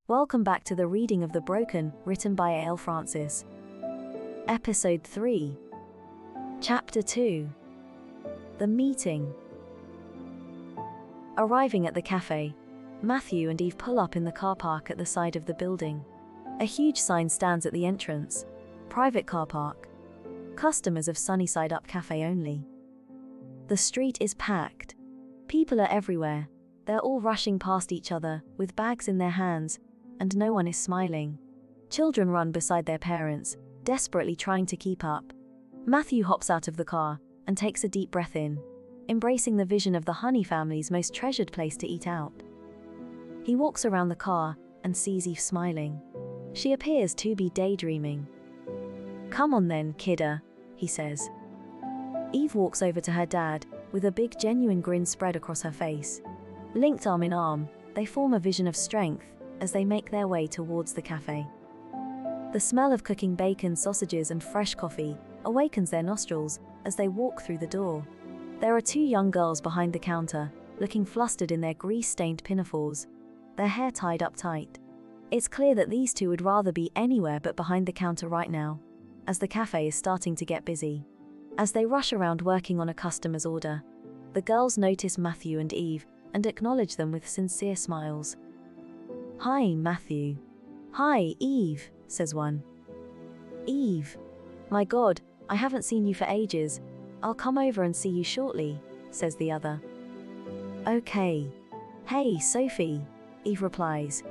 Welcome back to the reading of The Broken, written by A.L. Francis. Episode 3. Chapter 2. The Meeting. Arriving at the cafe, Matthew and Eve pull up in the car park at the side of the building. A huge sign stands at the entrance. Private car park. Customers of Sunnyside Up Cafe only. The street is packed. People are everywhere. They're all rushing past each other, with bags in their hands, and no one is smiling. Children run beside their parents, desperately trying to keep up. Matthew hops out of the car and takes a deep breath in, embracing the vision of the Honey family's most treasured place to eat out. He walks around the car and sees Eve smiling. She appears to be daydreaming. "Come on then, kidda," he says. Eve walks over to her dad, with a big genuine grin spread across her face. Linked arm in arm, they form a vision of strength as they make their way towards the cafe. The smell of cooking bacon, sausages and fresh coffee awakens their nostrils as they walk through the door. There are two young girls behind the counter, looking flustered in their grease-stained pinafores, their hair tied up tight. It's clear that these two would rather be anywhere but behind the counter right now, as the cafe is starting to get busy. As they rush around working on a customer's order, the girls notice Matthew and Eve and acknowledge them with sincere smiles. "Hi, Matthew." "Hi, Eve," says one. "Eve. My God, I haven't seen you for ages. I'll come over and see you shortly," says the other. "Okay. Hey, Sophie," Eve replies.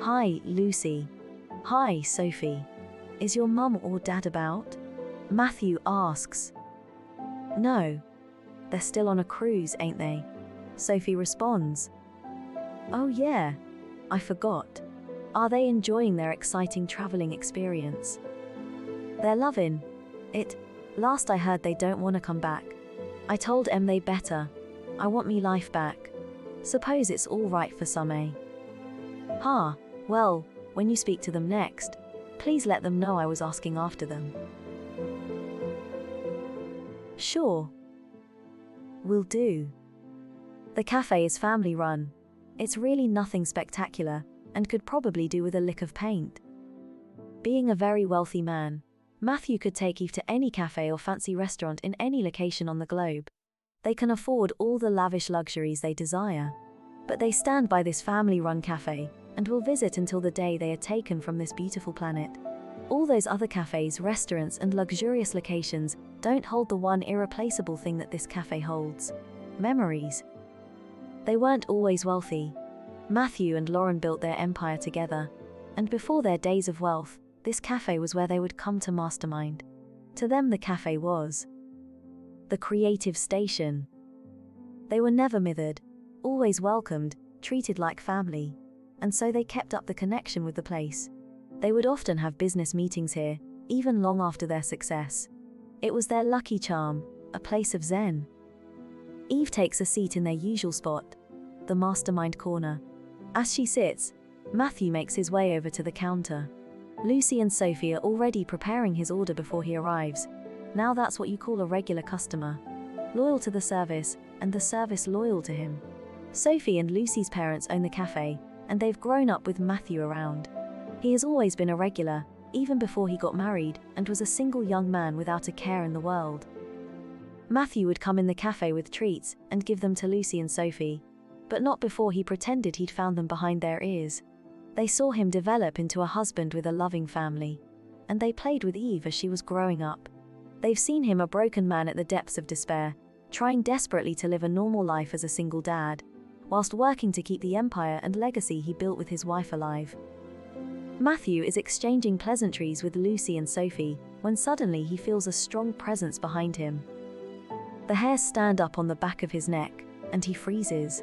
"Hi, Lucy." "Hi, Sophie. Is your mum or dad about?" Matthew asks. "No. They're still on a cruise, ain't they?" Sophie responds. "Oh yeah, I forgot. Are they enjoying their exciting traveling experience?" "They're loving it. Last I heard they don't want to come back. I told em they better. I want me life back. Suppose it's all right for some, eh?" "Ha, well, when you speak to them next, please let them know I was asking after them." "Sure. Will do." The cafe is family run. It's really nothing spectacular, and could probably do with a lick of paint. Being a very wealthy man, Matthew could take Eve to any cafe or fancy restaurant in any location on the globe. They can afford all the lavish luxuries they desire. But they stand by this family-run cafe, and will visit until the day they are taken from this beautiful planet. All those other cafes, restaurants and luxurious locations don't hold the one irreplaceable thing that this cafe holds: memories. They weren't always wealthy. Matthew and Lauren built their empire together, and before their days of wealth, this cafe was where they would come to mastermind. To them, the cafe was the creative station. They were never mithered, always welcomed, treated like family, and so they kept up the connection with the place. They would often have business meetings here, even long after their success. It was their lucky charm, a place of zen. Eve takes a seat in their usual spot, the mastermind corner. As she sits, Matthew makes his way over to the counter. Lucy and Sophie are already preparing his order before he arrives. Now that's what you call a regular customer. Loyal to the service, and the service loyal to him. Sophie and Lucy's parents own the cafe, and they've grown up with Matthew around. He has always been a regular, even before he got married, and was a single young man without a care in the world. Matthew would come in the cafe with treats and give them to Lucy and Sophie, but not before he pretended he'd found them behind their ears. They saw him develop into a husband with a loving family, and they played with Eve as she was growing up. They've seen him a broken man at the depths of despair, trying desperately to live a normal life as a single dad, whilst working to keep the empire and legacy he built with his wife alive. Matthew is exchanging pleasantries with Lucy and Sophie when suddenly he feels a strong presence behind him. The hairs stand up on the back of his neck, and he freezes.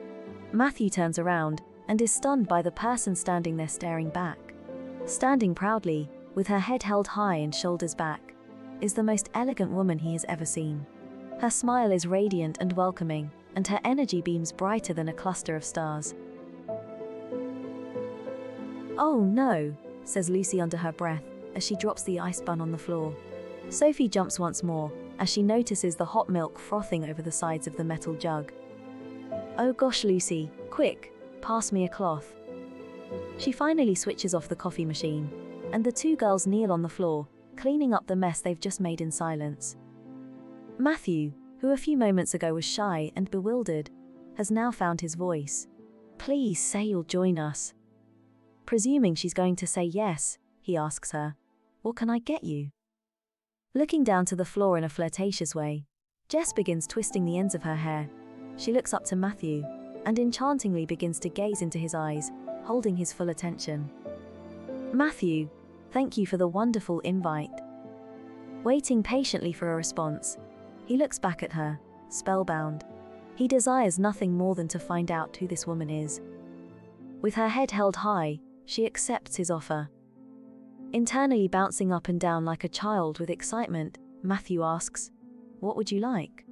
Matthew turns around and is stunned by the person standing there staring back. Standing proudly, with her head held high and shoulders back, is the most elegant woman he has ever seen. Her smile is radiant and welcoming, and her energy beams brighter than a cluster of stars. "Oh no," says Lucy under her breath, as she drops the ice bun on the floor. Sophie jumps once more, as she notices the hot milk frothing over the sides of the metal jug. "Oh gosh, Lucy, quick, pass me a cloth." She finally switches off the coffee machine, and the two girls kneel on the floor, cleaning up the mess they've just made in silence. Matthew, who a few moments ago was shy and bewildered, has now found his voice. "Please say you'll join us." Presuming she's going to say yes, he asks her, "What can I get you?" Looking down to the floor in a flirtatious way, Jess begins twisting the ends of her hair. She looks up to Matthew, and enchantingly begins to gaze into his eyes, holding his full attention. "Matthew, thank you for the wonderful invite." Waiting patiently for a response, he looks back at her, spellbound. He desires nothing more than to find out who this woman is. With her head held high, she accepts his offer. Internally bouncing up and down like a child with excitement, Matthew asks, "What would you like?"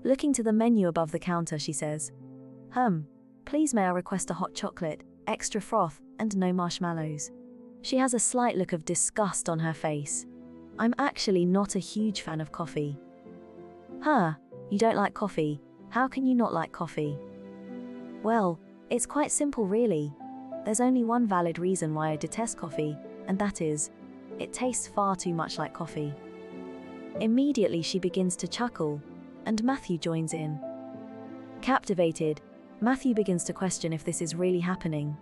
Looking to the menu above the counter, she says, Please may I request a hot chocolate, extra froth, and no marshmallows." She has a slight look of disgust on her face. "I'm actually not a huge fan of coffee." You don't like coffee? How can you not like coffee?" "Well, it's quite simple really. There's only one valid reason why I detest coffee, and that is, it tastes far too much like coffee." Immediately she begins to chuckle, and Matthew joins in. Captivated, Matthew begins to question if this is really happening,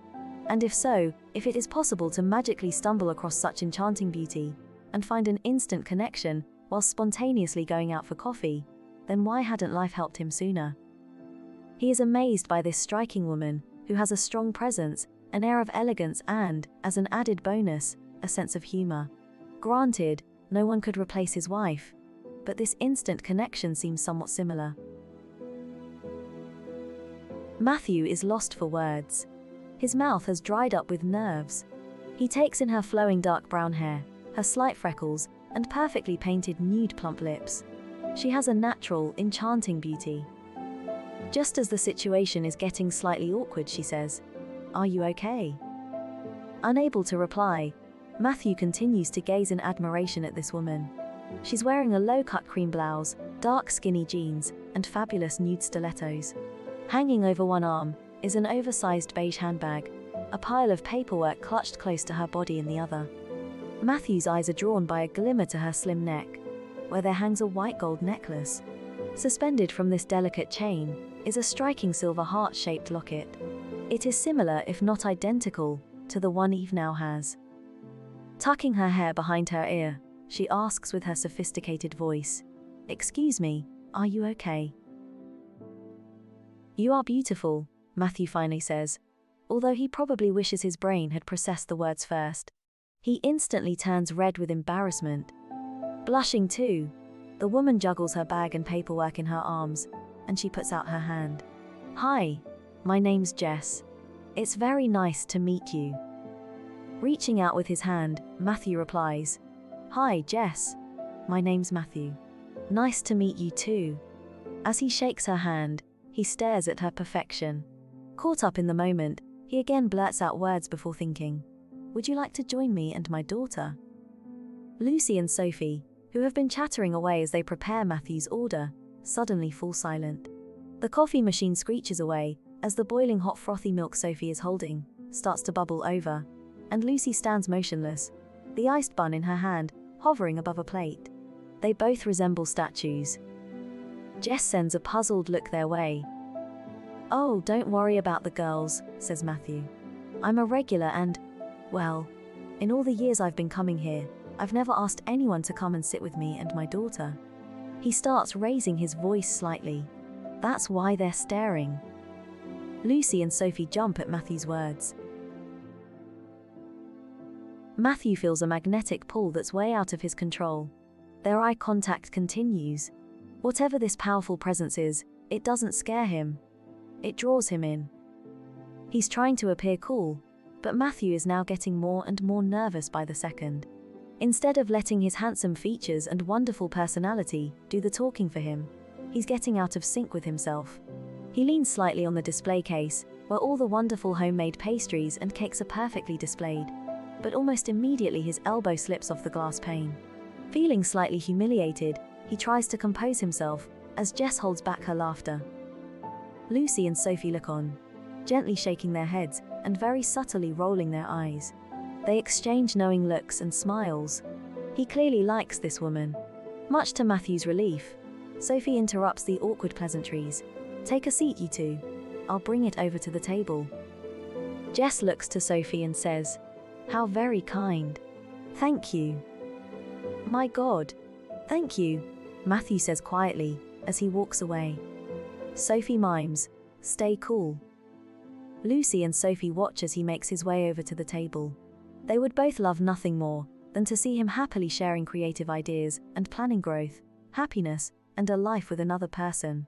and if so, if it is possible to magically stumble across such enchanting beauty, and find an instant connection while spontaneously going out for coffee, then why hadn't life helped him sooner? He is amazed by this striking woman, who has a strong presence, an air of elegance and, as an added bonus, a sense of humor. Granted, no one could replace his wife, but this instant connection seems somewhat similar. Matthew is lost for words. His mouth has dried up with nerves. He takes in her flowing dark brown hair, her slight freckles, and perfectly painted nude plump lips. She has a natural, enchanting beauty. Just as the situation is getting slightly awkward, she says, "Are you okay?" Unable to reply, Matthew continues to gaze in admiration at this woman. She's wearing a low-cut cream blouse, dark skinny jeans, and fabulous nude stilettos. Hanging over one arm is an oversized beige handbag, a pile of paperwork clutched close to her body in the other. Matthew's eyes are drawn by a glimmer to her slim neck, where there hangs a white gold necklace. Suspended from this delicate chain is a striking silver heart-shaped locket. It is similar, if not identical, to the one Eve now has. Tucking her hair behind her ear, she asks with her sophisticated voice, "Excuse me, are you okay?" "You are beautiful," Matthew finally says, although he probably wishes his brain had processed the words first. He instantly turns red with embarrassment. Blushing too, the woman juggles her bag and paperwork in her arms, and she puts out her hand. "Hi, my name's Jess. It's very nice to meet you." Reaching out with his hand, Matthew replies, "Hi, Jess. My name's Matthew. Nice to meet you too." As he shakes her hand, he stares at her perfection. Caught up in the moment, he again blurts out words before thinking, "Would you like to join me and my daughter?" Lucy and Sophie, who have been chattering away as they prepare Matthew's order, suddenly fall silent. The coffee machine screeches away as the boiling hot frothy milk Sophie is holding starts to bubble over, and Lucy stands motionless, the iced bun in her hand, hovering above a plate. They both resemble statues. Jess sends a puzzled look their way. "Oh, don't worry about the girls," says Matthew. "I'm a regular and, well, in all the years I've been coming here, I've never asked anyone to come and sit with me and my daughter." He starts raising his voice slightly. That's why they're staring. Lucy and Sophie jump at Matthew's words. Matthew feels a magnetic pull that's way out of his control. Their eye contact continues. Whatever this powerful presence is, it doesn't scare him. It draws him in. He's trying to appear cool, but Matthew is now getting more and more nervous by the second. Instead of letting his handsome features and wonderful personality do the talking for him, he's getting out of sync with himself. He leans slightly on the display case, where all the wonderful homemade pastries and cakes are perfectly displayed, but almost immediately his elbow slips off the glass pane. Feeling slightly humiliated, he tries to compose himself, as Jess holds back her laughter. Lucy and Sophie look on, gently shaking their heads and very subtly rolling their eyes. They exchange knowing looks and smiles. He clearly likes this woman. Much to Matthew's relief, Sophie interrupts the awkward pleasantries. "Take a seat, you two. I'll bring it over to the table." Jess looks to Sophie and says, "How very kind. Thank you." "My God, thank you," Matthew says quietly as he walks away. Sophie mimes, "Stay cool." Lucy and Sophie watch as he makes his way over to the table. They would both love nothing more than to see him happily sharing creative ideas and planning growth, happiness, and a life with another person.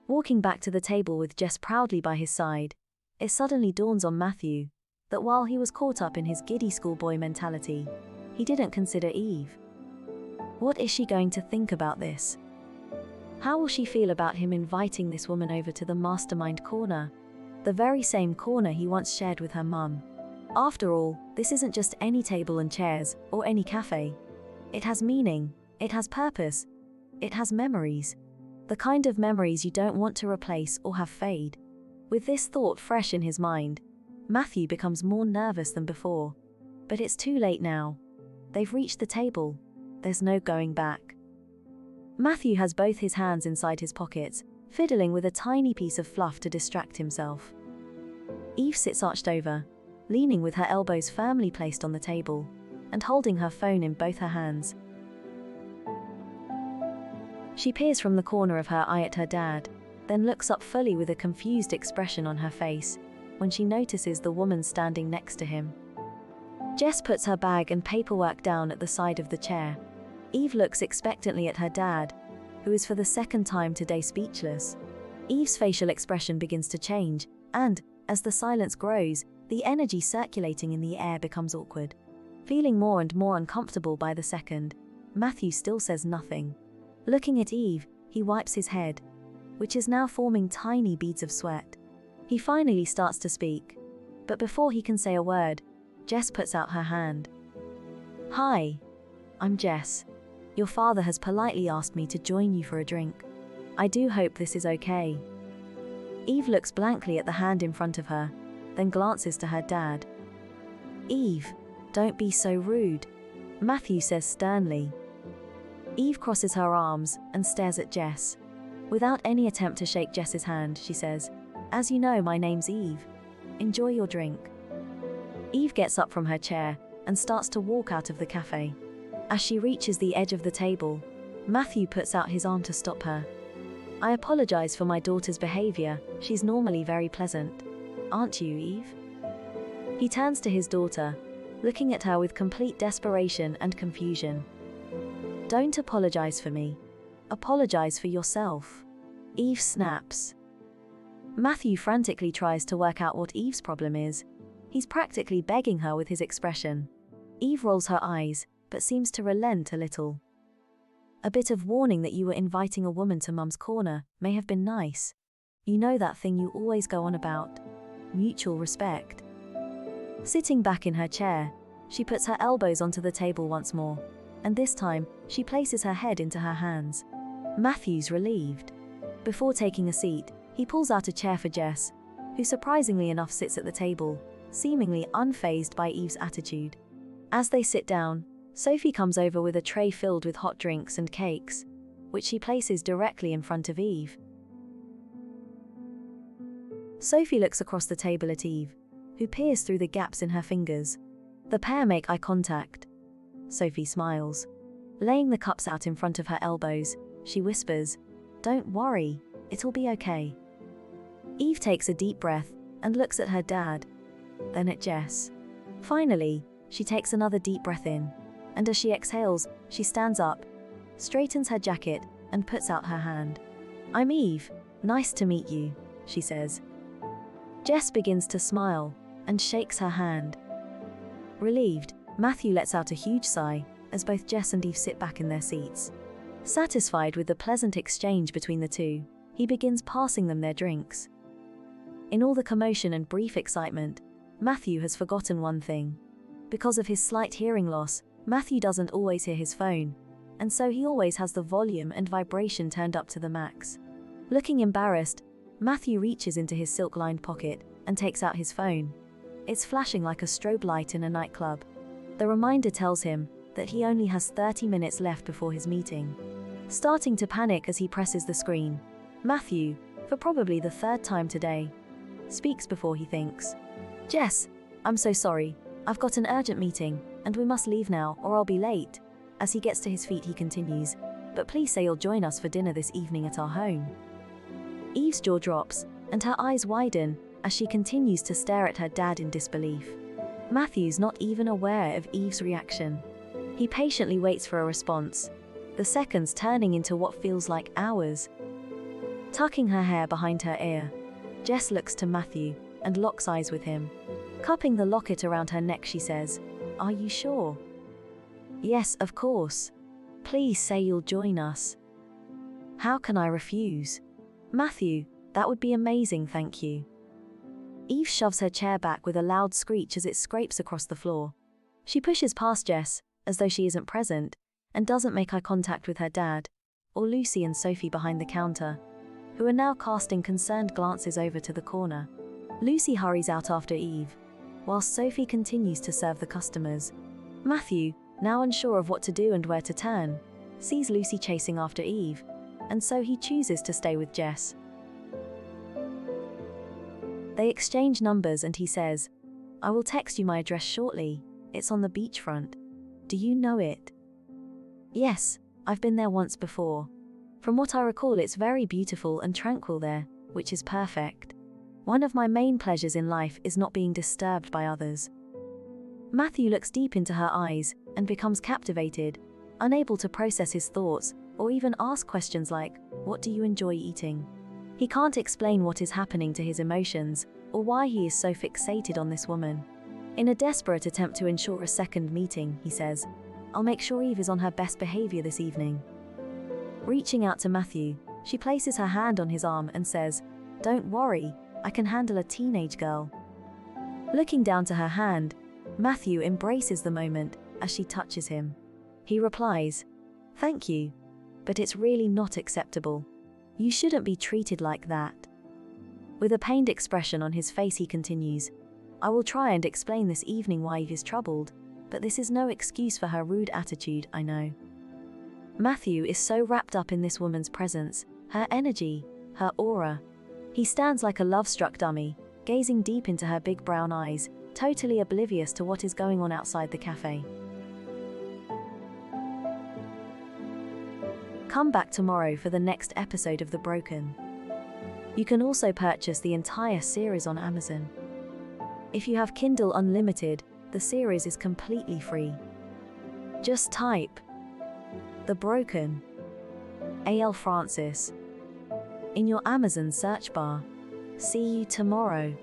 Walking back to the table with Jess proudly by his side, it suddenly dawns on Matthew that while he was caught up in his giddy schoolboy mentality, he didn't consider Eve. What is she going to think about this? How will she feel about him inviting this woman over to the mastermind corner, the very same corner he once shared with her mum? After all, this isn't just any table and chairs or any cafe. It has meaning, it has purpose, it has memories. The kind of memories you don't want to replace or have fade. With this thought fresh in his mind, Matthew becomes more nervous than before. But it's too late now. They've reached the table. There's no going back. Matthew has both his hands inside his pockets, fiddling with a tiny piece of fluff to distract himself. Eve sits arched over, leaning with her elbows firmly placed on the table, and holding her phone in both her hands. She peers from the corner of her eye at her dad, then looks up fully with a confused expression on her face when she notices the woman standing next to him. Jess puts her bag and paperwork down at the side of the chair. Eve looks expectantly at her dad, who is for the second time today speechless. Eve's facial expression begins to change, and, as the silence grows, the energy circulating in the air becomes awkward. Feeling more and more uncomfortable by the second, Matthew still says nothing. Looking at Eve, he wipes his head, which is now forming tiny beads of sweat. He finally starts to speak, but before he can say a word, Jess puts out her hand. "Hi, I'm Jess. Your father has politely asked me to join you for a drink. I do hope this is okay." Eve looks blankly at the hand in front of her, then glances to her dad. "Eve, don't be so rude," Matthew says sternly. Eve crosses her arms and stares at Jess. Without any attempt to shake Jess's hand, she says, "As you know, my name's Eve. Enjoy your drink." Eve gets up from her chair and starts to walk out of the cafe. As she reaches the edge of the table, Matthew puts out his arm to stop her. "I apologize for my daughter's behavior. She's normally very pleasant. Aren't you, Eve?" He turns to his daughter, looking at her with complete desperation and confusion. "Don't apologize for me. Apologize for yourself." Eve snaps. Matthew frantically tries to work out what Eve's problem is. He's practically begging her with his expression. Eve rolls her eyes, but seems to relent a little. "A bit of warning that you were inviting a woman to Mum's corner may have been nice. You know that thing you always go on about. Mutual respect." Sitting back in her chair, she puts her elbows onto the table once more, and this time, she places her head into her hands. Matthew's relieved. Before taking a seat, he pulls out a chair for Jess, who surprisingly enough sits at the table, seemingly unfazed by Eve's attitude. As they sit down, Sophie comes over with a tray filled with hot drinks and cakes, which she places directly in front of Eve. Sophie looks across the table at Eve, who peers through the gaps in her fingers. The pair make eye contact. Sophie smiles. Laying the cups out in front of her elbows, she whispers, "Don't worry, it'll be okay." Eve takes a deep breath and looks at her dad, then at Jess. Finally, she takes another deep breath in, and as she exhales, she stands up, straightens her jacket, and puts out her hand. "I'm Eve. Nice to meet you," she says. Jess begins to smile and shakes her hand. Relieved, Matthew lets out a huge sigh as both Jess and Eve sit back in their seats. Satisfied with the pleasant exchange between the two, he begins passing them their drinks. In all the commotion and brief excitement, Matthew has forgotten one thing. Because of his slight hearing loss, Matthew doesn't always hear his phone, and so he always has the volume and vibration turned up to the max. Looking embarrassed, Matthew reaches into his silk-lined pocket and takes out his phone. It's flashing like a strobe light in a nightclub. The reminder tells him that he only has 30 minutes left before his meeting. Starting to panic as he presses the screen, Matthew, for probably the third time today, speaks before he thinks. "Jess, I'm so sorry. I've got an urgent meeting, and we must leave now or I'll be late." As he gets to his feet, he continues, "But please say you'll join us for dinner this evening at our home." Eve's jaw drops, and her eyes widen as she continues to stare at her dad in disbelief. Matthew's not even aware of Eve's reaction. He patiently waits for a response, the seconds turning into what feels like hours. Tucking her hair behind her ear, Jess looks to Matthew and locks eyes with him. Cupping the locket around her neck, she says, "Are you sure?" "Yes, of course. Please say you'll join us." "How can I refuse?" "Matthew, that would be amazing, thank you." Eve shoves her chair back with a loud screech as it scrapes across the floor. She pushes past Jess, as though she isn't present, and doesn't make eye contact with her dad, or Lucy and Sophie behind the counter, who are now casting concerned glances over to the corner. Lucy hurries out after Eve, whilst Sophie continues to serve the customers. Matthew, now unsure of what to do and where to turn, sees Lucy chasing after Eve, and so he chooses to stay with Jess. They exchange numbers and he says, "I will text you my address shortly. It's on the beachfront. Do you know it?" "Yes, I've been there once before. From what I recall, it's very beautiful and tranquil there, which is perfect. One of my main pleasures in life is not being disturbed by others." Matthew looks deep into her eyes and becomes captivated, unable to process his thoughts or even ask questions like, "What do you enjoy eating?" He can't explain what is happening to his emotions or why he is so fixated on this woman. In a desperate attempt to ensure a second meeting, he says, "I'll make sure Eve is on her best behavior this evening." Reaching out to Matthew, she places her hand on his arm and says, "Don't worry, I can handle a teenage girl." Looking down to her hand, Matthew embraces the moment as she touches him. He replies, "Thank you, but it's really not acceptable. You shouldn't be treated like that." With a pained expression on his face, he continues, "I will try and explain this evening why Eve is troubled, but this is no excuse for her rude attitude, I know." Matthew is so wrapped up in this woman's presence, her energy, her aura. He stands like a love-struck dummy, gazing deep into her big brown eyes, totally oblivious to what is going on outside the cafe. Come back tomorrow for the next episode of The Broken. You can also purchase the entire series on Amazon. If you have Kindle Unlimited, the series is completely free. Just type The Broken, A.L. Francis, in your Amazon search bar. See you tomorrow.